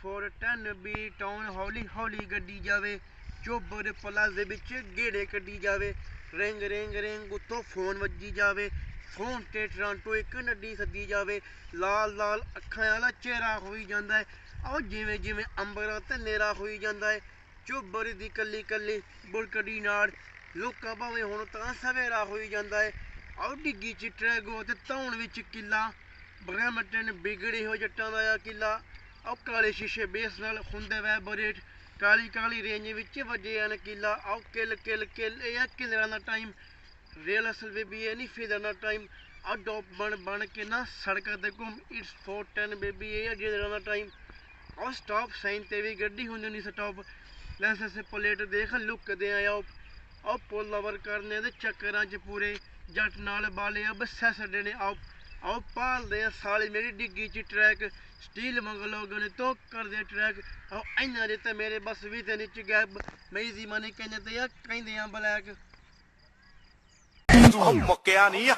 410 B town ਹੌਲੀ ਹੌਲੀ ਗੱਡੀ ਜਾਵੇ, ਚੋਬਰ ਪਲਾਜ਼ੇ ਵਿੱਚ ਗੇੜੇ ਕੱਢੀ ਜਾਵੇ, ਰਿੰਗ ਰਿੰਗ ਰਿੰਗ ਉੱਤੋਂ ਫੋਨ ਵੱਜੀ ਜਾਵੇ, ਫੋਨ ਤੇ ਟਰਾਂਟੋ ਇੱਕ ਨੱਡੀ ਸੱਦੀ ਜਾਵੇ, ਲਾਲ ਲਾਲ ਅੱਖਾਂ ਵਾਲਾ ਚਿਹਰਾ ਹੋਈ ਜਾਂਦਾ ਹੈ। ਆਹ ਜਿਵੇਂ ਜਿਵੇਂ ਅੰਬਰਾਂ ਤੇ ਹਨੇਰਾ ਹੋਈ ਜਾਂਦਾ ਹੈ, ਚੋਬਰ ਦੀ ਕੱਲੀ ਕੱਲੀ ਬੁਲਕੜੀ ਨਾਲ ਲੋਕਾਂ ਭਾਵੇਂ ਹੁਣ ਤਾਂ ਸਵੇਰਾ ਹੋਈ ਜਾਂਦਾ ਹੈ। ਆਹ ਡਿੱਗੀ ਚਿੱਟਰੈਗੋ ਤੇ ਧੌਣ ਵਿੱਚ ਕਿੱਲਾ, ਬ੍ਰਹਮਟਨ ਵਿਗੜੇ ਹੋ ਜੱਟਾਂ ਦਾ ਆ ਕਿੱਲਾ। ਆਹ ਕਾਲੇ ਸ਼ੀਸ਼ੇ ਬੇਸ ਨਾਲ ਹੁੰਦੇ ਵੈਬਰੇਟ, ਕਾਲੀ ਕਾਲੀ ਰੇਂਜ ਵਿੱਚ ਵੱਜੇ ਹਨ ਕਿੱਲਾ। ਆਹ ਕਿੱਲ ਕਿੱਲ ਕਿੱਲ ਇਹ ਆ ਕਿੱਲਰਾਂ ਦਾ ਟਾਈਮ, ਰੇਲ ਅਸਲ ਬੇਬੀ ਇਹ ਨਹੀਂ ਫਿਲਰ ਦਾ ਟਾਈਮ। ਆਹ ਡੋਪ ਬਣ ਬਣ ਕੇ ਨਾ ਸੜਕਾਂ ਤੇ ਘੁੰਮ, ਇਟਸ 410 ਬੇਬੀ ਇਹ ਆ ਗਿਲਰਾਂ ਦਾ ਟਾਈਮ। ਆਹ ਸਟਾਪ ਸਾਈਨ ਤੇ ਵੀ ਗੱਡੀ ਹੁੰਦੀ ਨਹੀਂ ਸਟਾਪ, ਲਾਇਸੈਂਸ ਪਲੇਟ ਦੇਖ ਲੁੱਕਦੇ ਆ ਆਹ ਪੁੱਲ ਓਵਰ ਕਰਨੇ ਦੇ ਚੱਕਰਾਂ 'ਚ ਪੂਰੇ, ਜੱਟ ਨਾਲ ਬਾਲੇ ਆ ਬੱਸਾਂ ਛੱਡੇ ਨੇ ਆਓ ਭਾਲਦੇ ਆ ਸਾਲੀ ਮੇਰੀ ਡਿੱਗੀ 'ਚ ਟਰੈਕ, ਸਟੀਲ ਮੰਗਲੋਗਨ ਤੋਂ ਕਰਦੇ ਟਰੈਕ। ਆਓ ਇਹਨਾਂ ਦੇ ਤਾਂ ਮੇਰੇ ਬਸ ਵੀ ਤੇ ਨੀਚ ਗੈਪ, ਮੇਰੀ ਮਨੀ ਕਹਿੰਦੇ ਆ ਬਲੈਕ। ਮੁੱਕਿਆ ਨਹੀਂ ਆ।